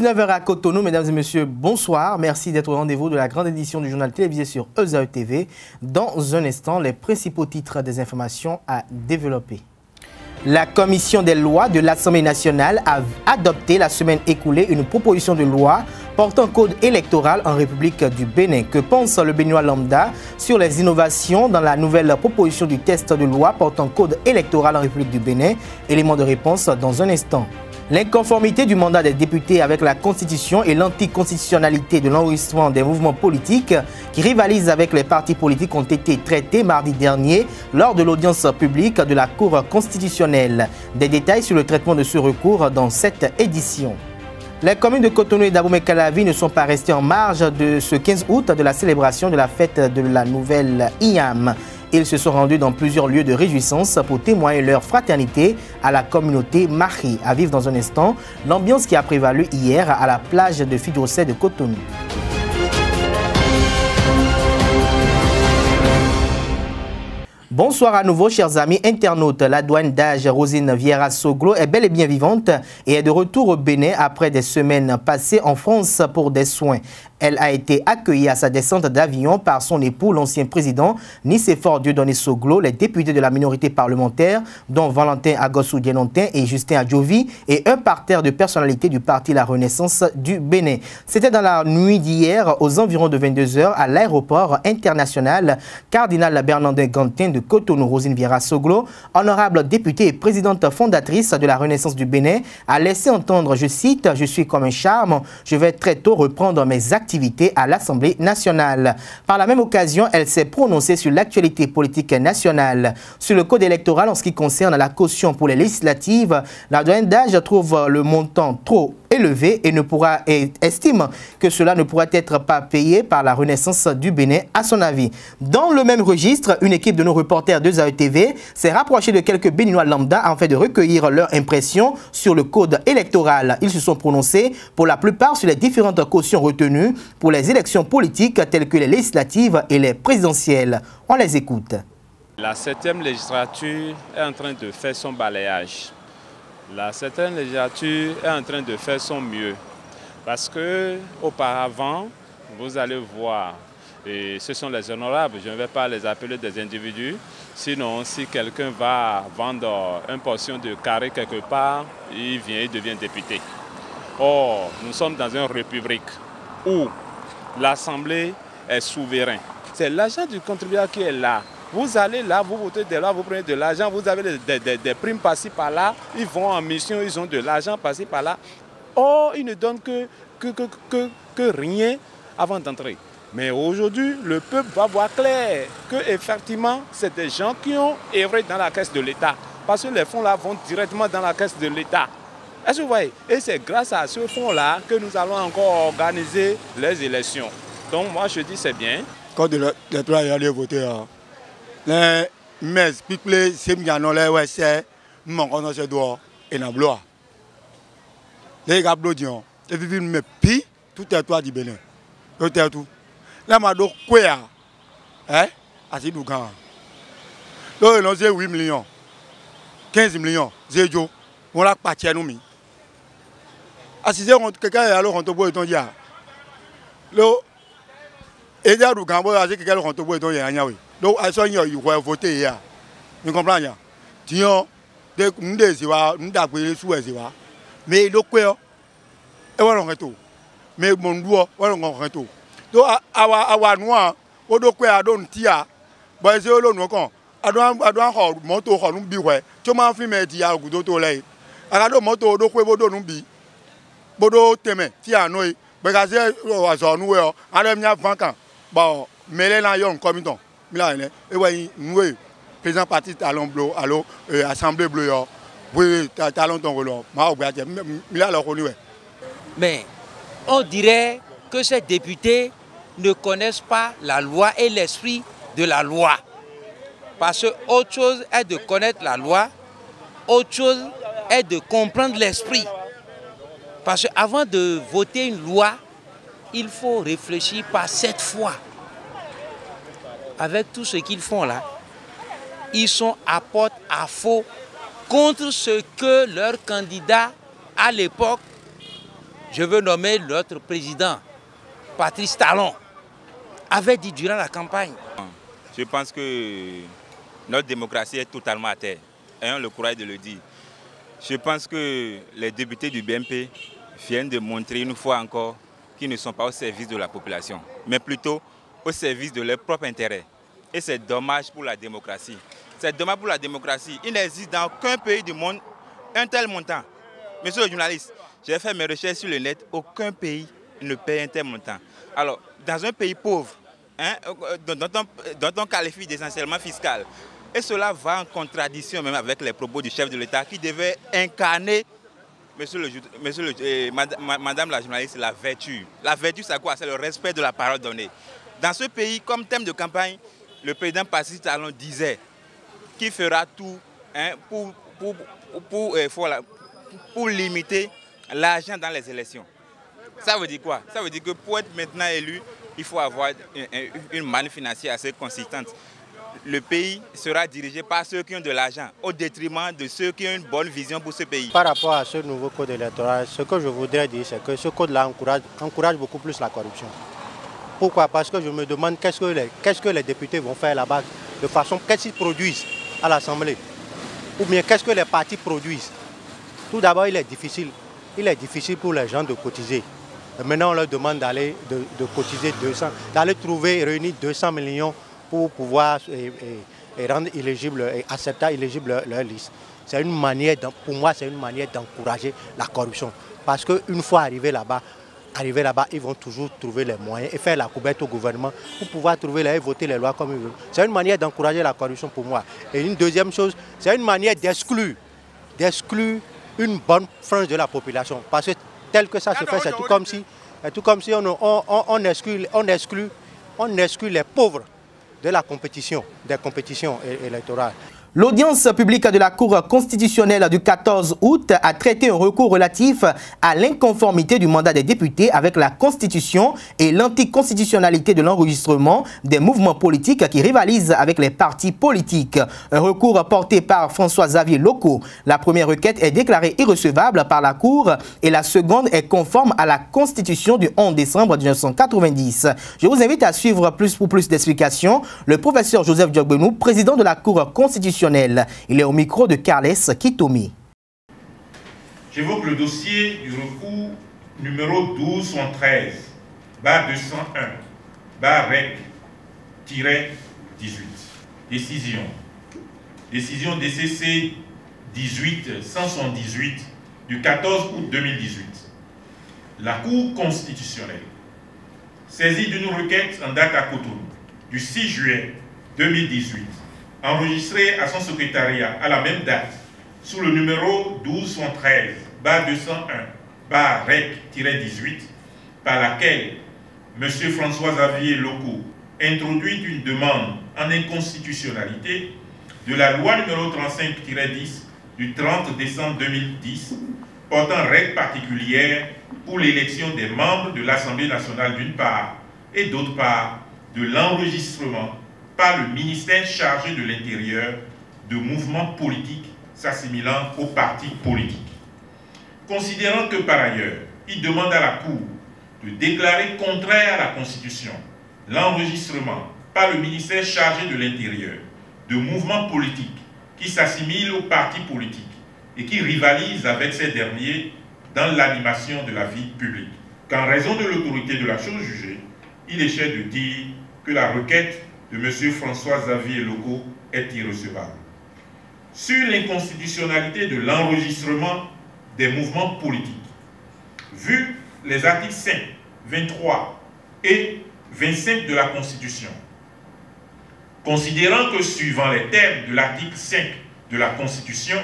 19h à Cotonou, mesdames et messieurs, bonsoir. Merci d'être au rendez-vous de la grande édition du journal télévisé sur EZAE TV. Dans un instant, les principaux titres des informations à développer. La commission des lois de l'Assemblée nationale a adopté la semaine écoulée une proposition de loi portant code électoral en République du Bénin. Que pense le Béninois lambda sur les innovations dans la nouvelle proposition du test de loi portant code électoral en République du Bénin? Élément de réponse dans un instant. L'inconformité du mandat des députés avec la Constitution et l'anticonstitutionnalité de l'enregistrement des mouvements politiques qui rivalisent avec les partis politiques ont été traités mardi dernier lors de l'audience publique de la Cour constitutionnelle. Des détails sur le traitement de ce recours dans cette édition. Les communes de Cotonou et d'Abomey-Calavi ne sont pas restées en marge de ce 15 août de la célébration de la fête de la nouvelle IAM. Ils se sont rendus dans plusieurs lieux de réjouissance pour témoigner leur fraternité à la communauté Mahi. À vivre dans un instant, l'ambiance qui a prévalu hier à la plage de Fidjosé de Cotonou. Bonsoir à nouveau, chers amis internautes. La douane d'âge Rosine Vieira Soglo est bel et bien vivante et est de retour au Bénin après des semaines passées en France pour des soins. Elle a été accueillie à sa descente d'avion par son époux, l'ancien président Nicéphore Dieudonné Soglo, les députés de la minorité parlementaire, dont Valentin Agossou-Dienontin et Justin Adjovi, et un parterre de personnalités du parti La Renaissance du Bénin. C'était dans la nuit d'hier, aux environs de 22 h, à l'aéroport international Cardinal Bernardin Gantin de Cotonou. Rosine Vieira Soglo, honorable députée et présidente fondatrice de la Renaissance du Bénin, a laissé entendre, je cite, « Je suis comme un charme, je vais très tôt reprendre mes activités à l'Assemblée nationale ». Par la même occasion, elle s'est prononcée sur l'actualité politique nationale. Sur le code électoral en ce qui concerne la caution pour les législatives, la douane d'âge trouve le montant trop élevé et estime que cela ne pourra être pas payé par la Renaissance du Bénin, à son avis. Dans le même registre, une équipe de nos reporters de EZAE TV s'est rapprochée de quelques Béninois lambda afin de recueillir leur impression sur le code électoral. Ils se sont prononcés pour la plupart sur les différentes cautions retenues pour les élections politiques telles que les législatives et les présidentielles. On les écoute. La 7e législature est en train de faire son balayage. La 7e législature est en train de faire son mieux. Parce que auparavant, vous allez voir, et ce sont les honorables, je ne vais pas les appeler des individus. Sinon, si quelqu'un va vendre une portion de carré quelque part, il devient député. Or, nous sommes dans une république où l'Assemblée est souveraine. C'est l'argent du contribuable qui est là. Vous allez là, vous votez de là, vous prenez de l'argent, vous avez des primes par-ci par-là, ils vont en mission, ils ont de l'argent par-ci par-là. Or, ils ne donnent que rien avant d'entrer. Mais aujourd'hui, le peuple va voir clair qu'effectivement, c'est des gens qui ont œuvré dans la caisse de l'État. Parce que les fonds-là vont directement dans la caisse de l'État. Est-ce que vous voyez? Et c'est grâce à ce fonds-là que nous allons encore organiser les élections. Donc moi, je dis c'est bien. Quand les trois allaient voter, les mes people, c'est bien non les ouais c'est mon connaissance de droit et na blois. Les gars blodion, et vivre me pi tout est toi du Bénin. Tout est tout. Là ma do quoi hein? Asi dougan. Là on a 8 millions. 15 millions, zéjo. On l'a pas tiens nous mi. Asi on quelqu'un alors on te boit ton dia. Là et là dougan boy asi quelqu'un on te boit ton ya nya oui. Donc, à ce moment-là, il faut voter hier. Vous comprenez? Tiens, nous avons sous mais il faut et voilà tout. Mais mon doigt, voilà tout. Donc, à noir, au dos à don tia, bah c'est le nom quand. À doit moto nous biway. Tu m'as fait mettre ya goudou tolé. À la moto do quoi bodo nous bi. Bodo teme tia noi. Parce que à son nous à la mia 20 ans. Bon, mais là yon comme ton. Et oui, nous, président parti talon bleu, alors assemblée bleue, oui, talon ton rôle. Mais on dirait que ces députés ne connaissent pas la loi et l'esprit de la loi. Parce que autre chose est de connaître la loi, autre chose est de comprendre l'esprit. Parce qu'avant de voter une loi, il faut réfléchir par 7 fois. Avec tout ce qu'ils font là, ils sont à porte à faux contre ce que leur candidat à l'époque je veux nommer notre président, Patrice Talon, avait dit durant la campagne. Je pense que notre démocratie est totalement à terre. Ayons le courage de le dire. Je pense que les députés du BMP viennent de montrer une fois encore qu'ils ne sont pas au service de la population, mais plutôt au service de leur propre intérêt. Et c'est dommage pour la démocratie. C'est dommage pour la démocratie. Il n'existe dans aucun pays du monde un tel montant. Monsieur le journaliste, j'ai fait mes recherches sur le net, aucun pays ne paie un tel montant. Alors, dans un pays pauvre, hein, dont on qualifie d'essentiellement fiscal, et cela va en contradiction même avec les propos du chef de l'État qui devait incarner, madame la journaliste, la vertu. La vertu, c'est quoi? C'est le respect de la parole donnée. Dans ce pays, comme thème de campagne, le président Patrice Talon disait qu'il fera tout, hein, pour limiter l'argent dans les élections. Ça veut dire quoi? Ça veut dire que pour être maintenant élu, il faut avoir une manne financière assez consistante. Le pays sera dirigé par ceux qui ont de l'argent, au détriment de ceux qui ont une bonne vision pour ce pays. Par rapport à ce nouveau code électoral, ce que je voudrais dire, c'est que ce code-là encourage beaucoup plus la corruption. Pourquoi? Parce que je me demande qu'est-ce que les députés vont faire là-bas, de façon, qu'est-ce qu'ils produisent à l'Assemblée, ou bien qu'est-ce que les partis produisent. Tout d'abord, il est difficile pour les gens de cotiser. Et maintenant, on leur demande d'aller de cotiser 200, d'aller réunir 200 millions pour pouvoir rendre éligible et accepter éligible leur liste. C'est une manière, pour moi, c'est une manière d'encourager la corruption. Parce qu'une fois arrivés là-bas, ils vont toujours trouver les moyens et faire la coubette au gouvernement pour pouvoir et voter les lois comme ils veulent. C'est une manière d'encourager la corruption pour moi. Et une deuxième chose, c'est une manière d'exclure une bonne frange de la population. Parce que tel que ça se fait, c'est tout comme si on exclut les pauvres de la compétition, des compétitions électorales. L'audience publique de la Cour constitutionnelle du 14 août a traité un recours relatif à l'inconformité du mandat des députés avec la Constitution et l'anticonstitutionnalité de l'enregistrement des mouvements politiques qui rivalisent avec les partis politiques. Un recours porté par François-Xavier Loko. La première requête est déclarée irrecevable par la Cour et la seconde est conforme à la Constitution du 11 décembre 1990. Je vous invite à suivre pour plus d'explications le professeur Joseph Diogbenou, président de la Cour constitutionnelle. Il est au micro de Carles Kitomi. J'évoque le dossier du recours numéro 12-13-201-REC-18. Décision DCC 18-178 du 14 août 2018. La Cour constitutionnelle, saisie d'une requête en date à Cotonou du 6 juillet 2018, enregistré à son secrétariat à la même date sous le numéro 12-113-201-REC-18, par laquelle M. François-Xavier Loko introduit une demande en inconstitutionnalité de la loi numéro 35-10 du 30 décembre 2010 portant règles particulières pour l'élection des membres de l'Assemblée nationale d'une part et d'autre part de l'enregistrement par le ministère chargé de l'Intérieur de mouvements politiques s'assimilant aux partis politiques. Considérant que par ailleurs, il demande à la Cour de déclarer contraire à la Constitution l'enregistrement par le ministère chargé de l'Intérieur de mouvements politiques qui s'assimilent aux partis politiques et qui rivalisent avec ces derniers dans l'animation de la vie publique. Qu'en raison de l'autorité de la chose jugée, il est cher de dire que la requête de M. François-Xavier Loko est irrecevable. Sur l'inconstitutionnalité de l'enregistrement des mouvements politiques, vu les articles 5, 23 et 25 de la Constitution, considérant que suivant les termes de l'article 5 de la Constitution,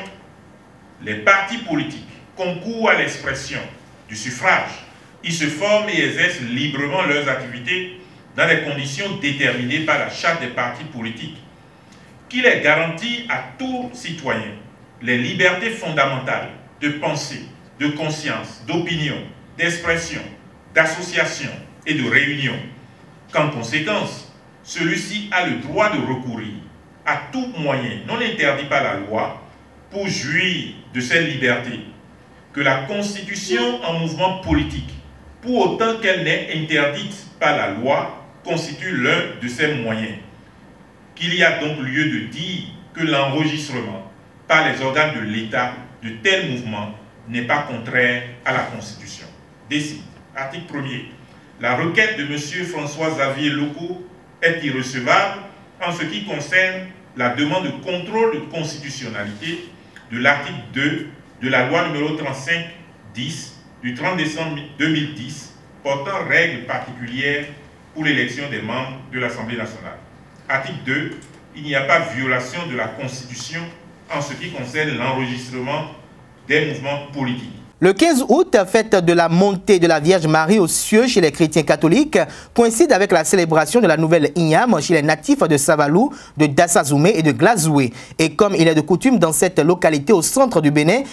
les partis politiques concourent à l'expression du suffrage, ils se forment et exercent librement leurs activités dans les conditions déterminées par la Charte des partis politiques, qui les garantit à tout citoyen les libertés fondamentales de pensée, de conscience, d'opinion, d'expression, d'association et de réunion, qu'en conséquence, celui-ci a le droit de recourir à tout moyen non interdit par la loi pour jouir de ces libertés, que que la constitution en mouvement politique, pour autant qu'elle n'est interdite par la loi, constitue l'un de ces moyens. Qu'il y a donc lieu de dire que l'enregistrement par les organes de l'État de tels mouvements n'est pas contraire à la Constitution. Décide. Article 1er. La requête de M. François-Xavier Loco est irrecevable en ce qui concerne la demande de contrôle de constitutionnalité de l'article 2 de la loi numéro 35-10 du 30 décembre 2010 portant règles particulières pour l'élection des membres de l'Assemblée nationale. Article 2. Il n'y a pas violation de la Constitution en ce qui concerne l'enregistrement des mouvements politiques. Le 15 août, fête de la montée de la Vierge Marie aux cieux chez les chrétiens catholiques, coïncide avec la célébration de la nouvelle Inyam chez les natifs de Savalou, de Dassazoumé et de Glazoué. Et comme il est de coutume dans cette localité au centre du Bénin,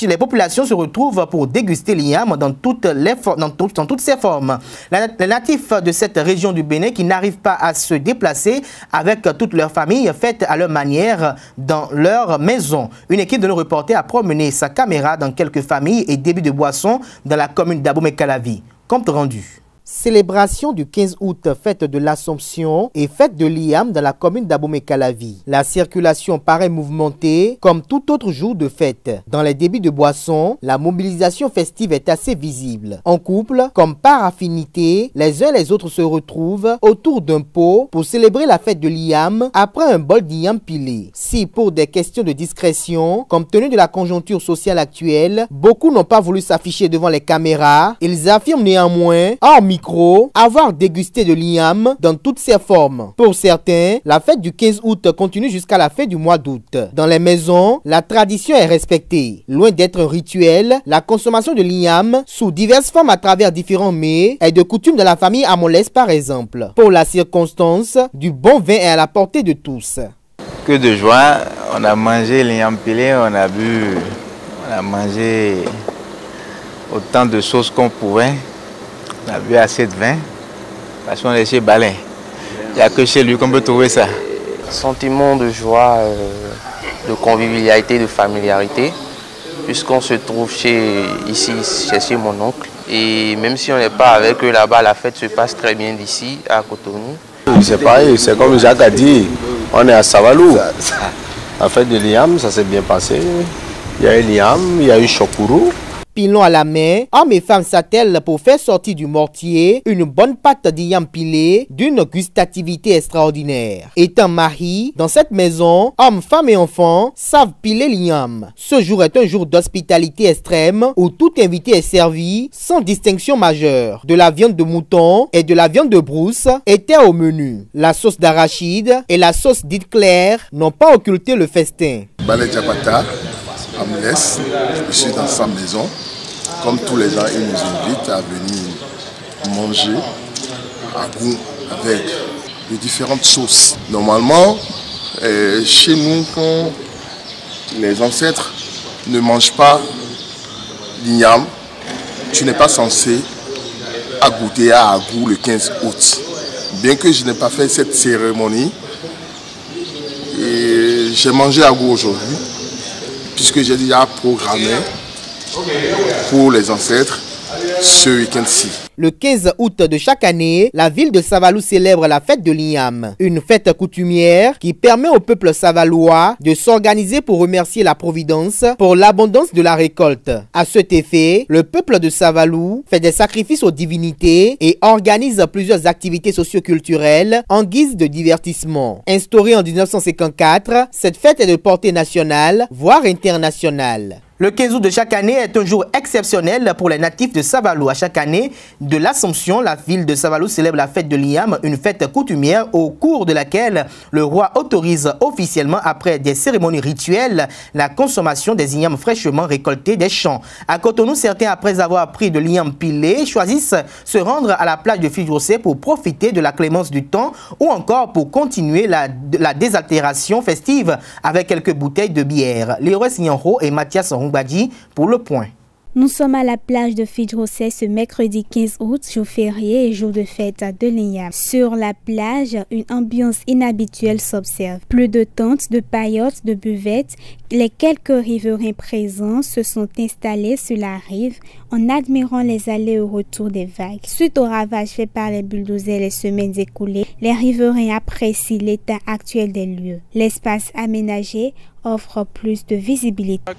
les populations se retrouvent pour déguster l'Inyam dans toutes ses formes. Les natifs de cette région du Bénin qui n'arrivent pas à se déplacer avec toute leur famille fêtent à leur manière dans leur maison. Une équipe de nos reporters a promené sa caméra dans quelques familles et débit de boissons dans la commune d'Abomey-Calavi. Compte rendu. Célébration du 15 août, fête de l'Assomption et fête de l'Inyam dans la commune d'Abomey-Calavi. La circulation paraît mouvementée comme tout autre jour de fête. Dans les débits de boissons, la mobilisation festive est assez visible. En couple, comme par affinité, les uns et les autres se retrouvent autour d'un pot pour célébrer la fête de l'Inyam après un bol d'Inyam pilé. Si pour des questions de discrétion, compte tenu de la conjoncture sociale actuelle, beaucoup n'ont pas voulu s'afficher devant les caméras, ils affirment néanmoins, hors micro, avoir dégusté de l'Inyam dans toutes ses formes. Pour certains, la fête du 15 août continue jusqu'à la fin du mois d'août. Dans les maisons, la tradition est respectée. Loin d'être un rituel, la consommation de l'Inyam sous diverses formes à travers différents mets est de coutume dans la famille Amolès par exemple. Pour la circonstance, du bon vin est à la portée de tous. Que de joie, on a mangé l'Inyam pilé, on a bu, on a mangé autant de choses qu'on pouvait. On a bu assez de vin, parce qu'on est chez Balin. Il n'y a que chez lui qu'on peut trouver ça. Sentiment de joie, de convivialité, de familiarité, puisqu'on se trouve ici chez mon oncle. Et même si on n'est pas avec eux là-bas, la fête se passe très bien d'ici, à Cotonou. C'est pareil, c'est comme Jacques a dit, on est à Savalou. La fête de l'Inyam, ça s'est bien passé. Il y a eu l'Inyam, il y a eu Chokourou. Pilon à la main, hommes et femmes s'attellent pour faire sortir du mortier une bonne pâte d'Inyam pilé d'une gustativité extraordinaire. Étant mariés, dans cette maison, hommes, femmes et enfants savent piler l'Inyam. Ce jour est un jour d'hospitalité extrême où tout invité est servi sans distinction majeure. De la viande de mouton et de la viande de brousse étaient au menu. La sauce d'arachide et la sauce dite claire n'ont pas occulté le festin. Balai Diabata, Amolès, je suis dans sa maison. Comme tous les ans, il nous invite à venir manger à goût avec de différentes sauces. Normalement, chez nous, quand les ancêtres ne mangent pas l'Inyam, tu n'es pas censé goûter à goût le 15 août. Bien que je n'ai pas fait cette cérémonie, j'ai mangé à goût aujourd'hui, puisque j'ai déjà programmé pour les ancêtres ce week-end-ci. Le 15 août de chaque année, la ville de Savalou célèbre la fête de l'Inyam, une fête coutumière qui permet au peuple savalouis de s'organiser pour remercier la Providence pour l'abondance de la récolte. À cet effet, le peuple de Savalou fait des sacrifices aux divinités et organise plusieurs activités socio-culturelles en guise de divertissement. Instaurée en 1954, cette fête est de portée nationale, voire internationale. Le 15 août de chaque année est un jour exceptionnel pour les natifs de Savalou. À chaque année de l'Assomption, la ville de Savalou célèbre la fête de l'Inyam, une fête coutumière au cours de laquelle le roi autorise officiellement, après des cérémonies rituelles, la consommation des Inyams fraîchement récoltés des champs. À Cotonou, certains, après avoir pris de l'Inyam pilé, choisissent se rendre à la plage de Fidjosé pour profiter de la clémence du temps ou encore pour continuer la désaltération festive avec quelques bouteilles de bière. Léroy Signanro et Mathias Rongbadji pour Le Point. Nous sommes à la plage de Fidjrosset ce mercredi 15 août, jour férié et jour de fête de l'Igname. Sur la plage, une ambiance inhabituelle s'observe. Plus de tentes, de paillotes, de buvettes. Les quelques riverains présents se sont installés sur la rive en admirant les allers et retours des vagues. Suite au ravage fait par les bulldozers les semaines écoulées, les riverains apprécient l'état actuel des lieux. L'espace aménagé offre plus de visibilité.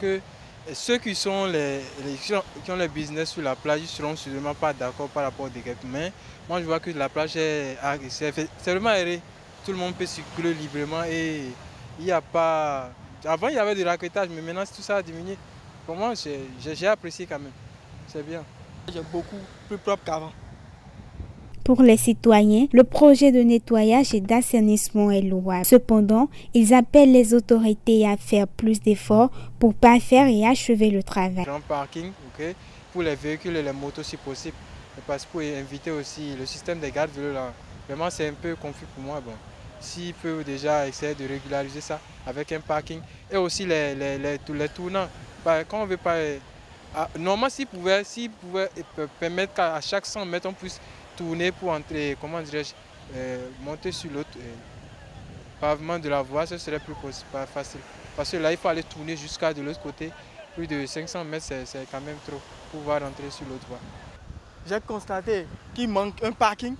Ceux qui ont le business sur la plage, ils ne seront sûrement pas d'accord par rapport aux dégâts. Mais moi, je vois que la plage est vraiment aérée. Tout le monde peut circuler librement et il n'y a pas... Avant, il y avait du raquettage, mais maintenant, tout ça a diminué. Pour moi, j'ai apprécié quand même. C'est bien. C'est beaucoup plus propre qu'avant. Pour les citoyens, le projet de nettoyage et d'assainissement est louable. Cependant, ils appellent les autorités à faire plus d'efforts pour parfaire et achever le travail. Grand parking, okay, pour les véhicules et les motos si possible. Parce que pour inviter aussi le système des gardes vélos là, vraiment c'est un peu confus pour moi. Bon, s'ils peuvent déjà essayer de régulariser ça avec un parking et aussi les tournants. Quand on veut pas, normalement s'ils pouvaient permettre qu'à chaque 100 mètres on puisse tourner pour entrer, comment dirais-je, monter sur l'autre pavement de la voie, ce serait plus facile. Parce que là, il faut aller tourner jusqu'à de l'autre côté. Plus de 500 mètres, c'est quand même trop pour pouvoir rentrer sur l'autre voie. J'ai constaté qu'il manque un parking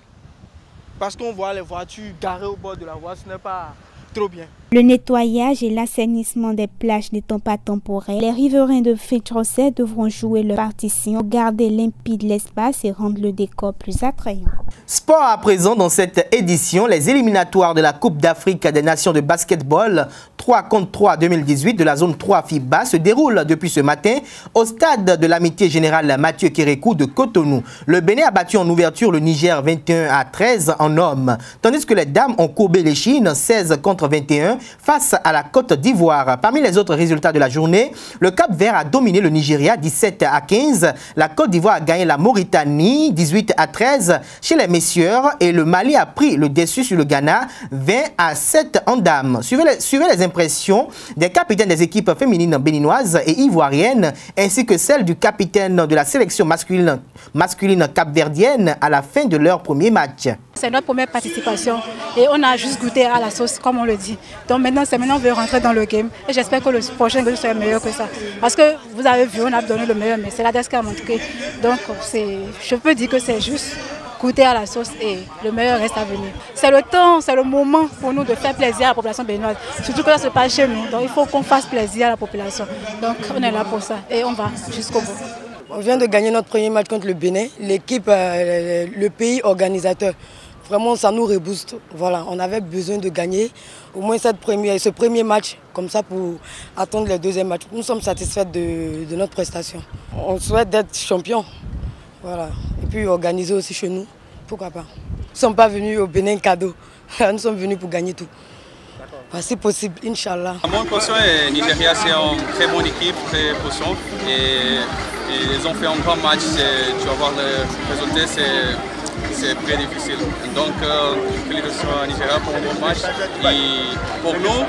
parce qu'on voit les voitures garées au bord de la voie, ce n'est pas trop bien. Le nettoyage et l'assainissement des plages n'étant pas temporaires, les riverains de Fidjrosset devront jouer leur partition, garder limpide l'espace et rendre le décor plus attrayant. Sport à présent dans cette édition, les éliminatoires de la Coupe d'Afrique des Nations de basketball 3 contre 3 2018 de la zone 3 FIBA se déroulent depuis ce matin au stade de l'amitié générale Mathieu Kérékou de Cotonou. Le Bénin a battu en ouverture le Niger 21-13 en hommes, tandis que les dames ont courbé les Chines 16 contre 21 face à la Côte d'Ivoire. Parmi les autres résultats de la journée, le Cap-Vert a dominé le Nigeria 17-15. La Côte d'Ivoire a gagné la Mauritanie 18-13 chez les messieurs et le Mali a pris le dessus sur le Ghana 20-7 en dames. Suivez les impressions des capitaines des équipes féminines béninoises et ivoiriennes ainsi que celles du capitaine de la sélection masculine capverdienne à la fin de leur premier match. C'est notre première participation et on a juste goûté à la sauce, comme on le dit. Donc maintenant, on veut rentrer dans le game et j'espère que le prochain game sera meilleur que ça. Parce que vous avez vu, on a donné le meilleur, mais c'est la DES qui a montré. Donc je peux dire que c'est juste goûter à la sauce et le meilleur reste à venir. C'est le temps, c'est le moment pour nous de faire plaisir à la population béninoise. Surtout que ça se passe chez nous, donc il faut qu'on fasse plaisir à la population. Donc on est là pour ça et on va jusqu'au bout. On vient de gagner notre premier match contre le Bénin, l'équipe, le pays organisateur. Vraiment, ça nous rebooste. Voilà, on avait besoin de gagner au moins ce premier match, comme ça pour attendre le deuxième match. Nous sommes satisfaits de notre prestation. On souhaite d'être champion. Voilà. Et puis organiser aussi chez nous, pourquoi pas. Nous ne sommes pas venus au Bénin cadeau, nous sommes venus pour gagner tout. Si possible, Inch'Allah. Mon impression est Nigeria, c'est une très bonne équipe, très puissante. Et ils ont fait un grand match, tu vas voir le résultat, c'est très difficile. Donc, félicitations à Nigeria pour un bon match. Et pour nous,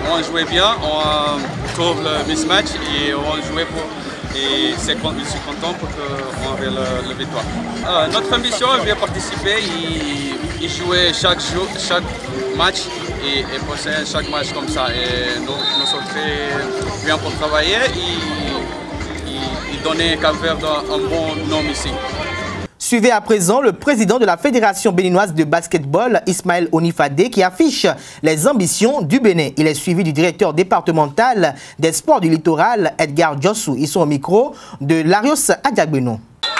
on jouait bien, on trouve le mismatch et on jouait pour. Et je suis content pour qu'on ait la victoire. Notre ambition est de participer et jouer chaque match et passer chaque match comme ça. Et nous sommes très bien pour travailler et donner Cap-Vert un bon nom ici. Suivez à présent le président de la Fédération béninoise de basketball, Ismaël Onifadé, qui affiche les ambitions du Bénin. Il est suivi du directeur départemental des sports du littoral, Edgar Djossou. Ils sont au micro de Larios Adiagbeno.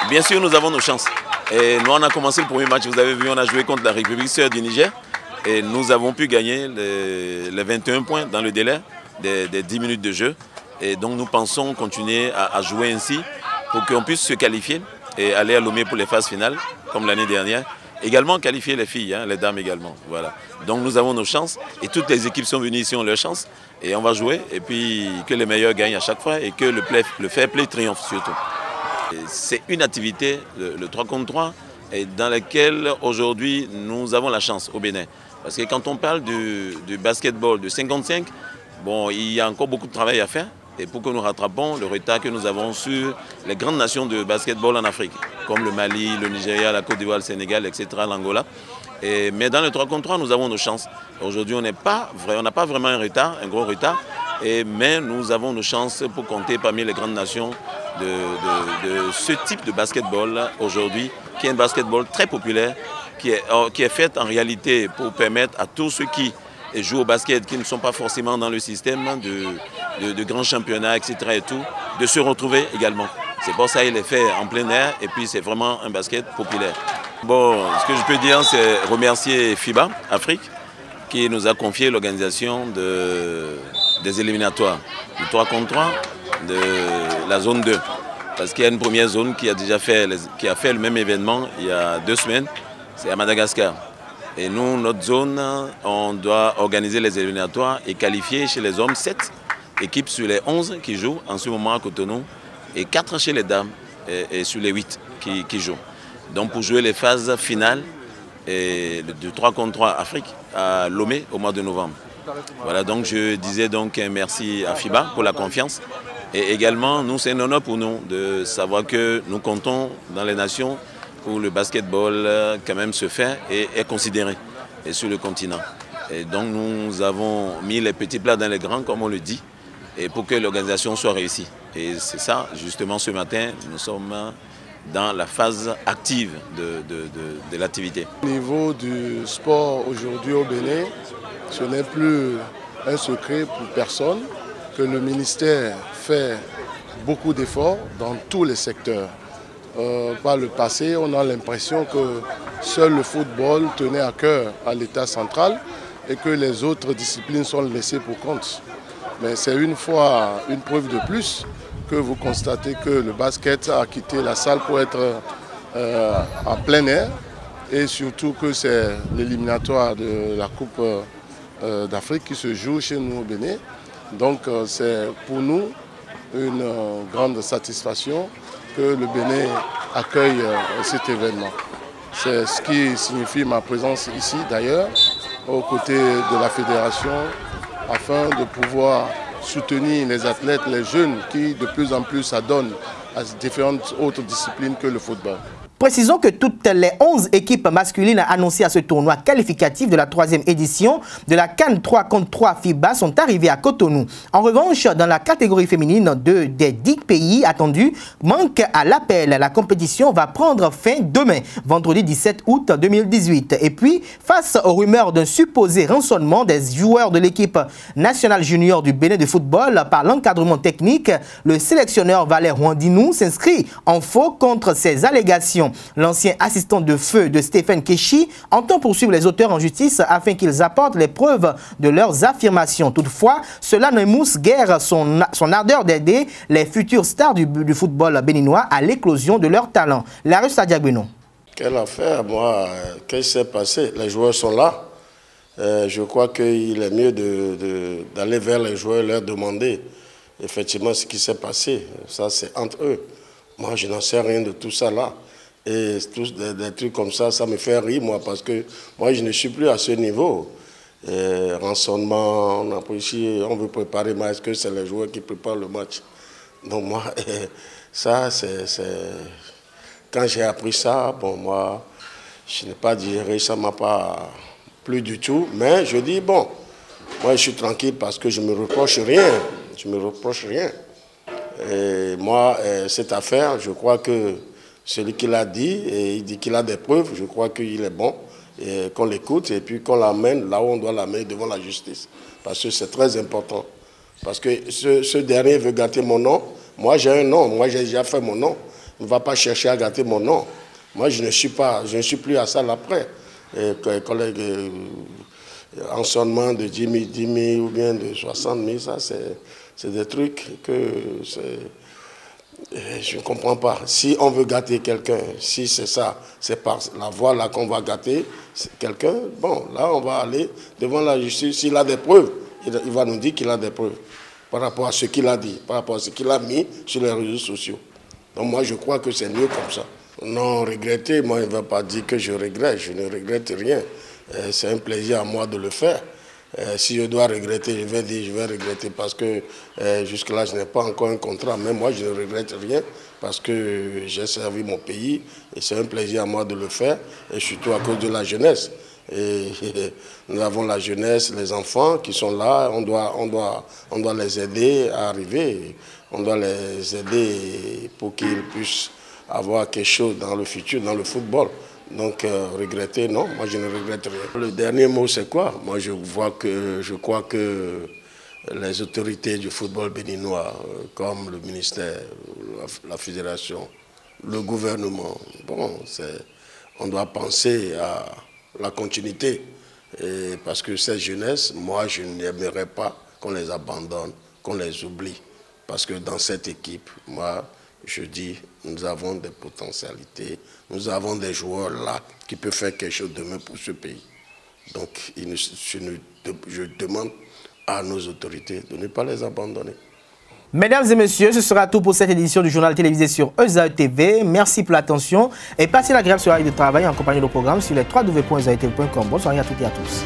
Bien sûr, nous avons nos chances. Et nous, on a commencé le premier match, vous avez vu, on a joué contre la République sœur du Niger. Et nous avons pu gagner les 21 points dans le délai des 10 minutes de jeu. Et donc nous pensons continuer à jouer ainsi pour qu'on puisse se qualifier et aller à Lomé pour les phases finales, comme l'année dernière. Également qualifier les filles, les dames également. Voilà. Donc nous avons nos chances et toutes les équipes sont venues ici, ont leur chance. Et on va jouer et puis que les meilleurs gagnent à chaque fois et que le fair play triomphe surtout. C'est une activité, le 3 contre 3, dans laquelle aujourd'hui nous avons la chance au Bénin. Parce que quand on parle du basketball de 55, bon, il y a encore beaucoup de travail à faire. et pour que nous rattrapons le retard que nous avons sur les grandes nations de basketball en Afrique, comme le Mali, le Nigeria, la Côte d'Ivoire, le Sénégal, etc., l'Angola. Mais dans le 3 contre 3, nous avons nos chances. Aujourd'hui, on n'a pas vraiment un retard, un gros retard, mais nous avons nos chances pour compter parmi les grandes nations de ce type de basketball aujourd'hui, qui est un basketball très populaire, qui est fait en réalité pour permettre à tous ceux qui jouent au basket, qui ne sont pas forcément dans le système de grands championnats, etc., et tout, de se retrouver également. C'est pour ça qu'il est fait en plein air et puis c'est vraiment un basket populaire. Bon, ce que je peux dire, c'est remercier FIBA Afrique qui nous a confié l'organisation des éliminatoires du 3 contre 3 de la zone 2. Parce qu'il y a une première zone qui a déjà fait, le même événement il y a 2 semaines, c'est à Madagascar. Et nous, notre zone, on doit organiser les éliminatoires et qualifier chez les hommes 7 équipes sur les 11 qui jouent en ce moment à Cotonou et 4 chez les dames et sur les 8 qui jouent. Donc pour jouer les phases finales du 3 contre 3 Afrique à Lomé au mois de novembre. Voilà, donc je disais donc merci à FIBA pour la confiance. Et également, nous, c'est un honneur pour nous de savoir que nous comptons dans les nations où le basketball quand même se fait et est considéré et sur le continent. Et donc nous avons mis les petits plats dans les grands, comme on le dit, et pour que l'organisation soit réussie. Et c'est ça, justement, ce matin, nous sommes dans la phase active de l'activité. Au niveau du sport aujourd'hui au Bénin, ce n'est plus un secret pour personne que le ministère fait beaucoup d'efforts dans tous les secteurs. Par le passé, on a l'impression que seul le football tenait à cœur à l'État central et que les autres disciplines sont laissées pour compte. Mais c'est une fois une preuve de plus que vous constatez que le basket a quitté la salle pour être en plein air et surtout que c'est l'éliminatoire de la Coupe d'Afrique qui se joue chez nous au Bénin. Donc c'est pour nous une grande satisfaction que le Bénin accueille cet événement. C'est ce qui signifie ma présence ici d'ailleurs, aux côtés de la fédération, afin de pouvoir soutenir les athlètes, les jeunes qui de plus en plus s'adonnent à différentes autres disciplines que le football. Précisons que toutes les 11 équipes masculines annoncées à ce tournoi qualificatif de la 3e édition de la CAN 3 contre 3 FIBA sont arrivées à Cotonou. En revanche, dans la catégorie féminine, des 10 pays attendus manquent à l'appel. La compétition va prendre fin demain, vendredi 17 août 2018. Et puis, face aux rumeurs d'un supposé rançonnement des joueurs de l'équipe nationale junior du Bénin de football par l'encadrement technique, le sélectionneur Valère Wandinou s'inscrit en faux contre ces allégations. L'ancien assistant de feu de Stéphane Keshi entend poursuivre les auteurs en justice afin qu'ils apportent les preuves de leurs affirmations. Toutefois, cela ne mousse guère son ardeur d'aider les futures stars du football béninois à l'éclosion de leur talent. La rue Sadia Beno. Quelle affaire, moi, qu'est-ce qui s'est passé? Les joueurs sont là. Je crois qu'il est mieux d'aller vers les joueurs et leur demander effectivement ce qui s'est passé. Ça, c'est entre eux. Moi, je n'en sais rien de tout ça là. Et tous des trucs comme ça, ça me fait rire, moi, parce que moi, je ne suis plus à ce niveau. Rançonnement, on veut préparer, mais est-ce que c'est les joueurs qui préparent le match? Donc moi, ça, c'est... Quand j'ai appris ça, bon, moi, je n'ai pas digéré, ça ne m'a pas plu du tout. Mais je dis, bon, moi, je suis tranquille parce que je ne me reproche rien. Je ne me reproche rien. Et moi, cette affaire, je crois que celui qui l'a dit, et il dit qu'il a des preuves, je crois qu'il est bon, qu'on l'écoute et puis qu'on l'amène là où on doit l'amener devant la justice. Parce que c'est très important. Parce que ce dernier veut gâter mon nom. Moi, j'ai un nom. Moi, j'ai déjà fait mon nom. Il ne va pas chercher à gâter mon nom. Moi, je ne suis plus à ça l'après. Collègue, rançonnement de 10 000 ou bien de 60 000, ça, c'est des trucs que je ne comprends pas. Si on veut gâter quelqu'un, si c'est ça, c'est par la voie là qu'on va gâter quelqu'un, bon, là, on va aller devant la justice. S'il a des preuves, il va nous dire qu'il a des preuves par rapport à ce qu'il a dit, par rapport à ce qu'il a mis sur les réseaux sociaux. Donc moi, je crois que c'est mieux comme ça. Non, regretter, moi, il ne va pas dire que je regrette. Je ne regrette rien. C'est un plaisir à moi de le faire. Si je dois regretter, je vais dire, je vais regretter parce que jusque-là, je n'ai pas encore un contrat. Mais moi, je ne regrette rien parce que j'ai servi mon pays et c'est un plaisir à moi de le faire, et surtout à cause de la jeunesse. Et nous avons la jeunesse, les enfants qui sont là, on doit les aider à arriver, on doit les aider pour qu'ils puissent avoir quelque chose dans le futur, dans le football. Donc regretter, non, moi je ne regrette rien. Le dernier mot c'est quoi? Moi je crois que les autorités du football béninois, comme le ministère, la fédération, le gouvernement, bon, on doit penser à la continuité. Et parce que cette jeunesse, moi je n'aimerais pas qu'on les abandonne, qu'on les oublie. Parce que dans cette équipe, moi je dis, nous avons des potentialités, nous avons des joueurs là qui peuvent faire quelque chose demain pour ce pays. Donc je demande à nos autorités de ne pas les abandonner. Mesdames et messieurs, ce sera tout pour cette édition du journal télévisé sur Ezaï TV. Merci pour l'attention et passez l'agréable soirée de travail en compagnie de programme sur les www.ezaïtv.com. Bonne soirée à toutes et à tous.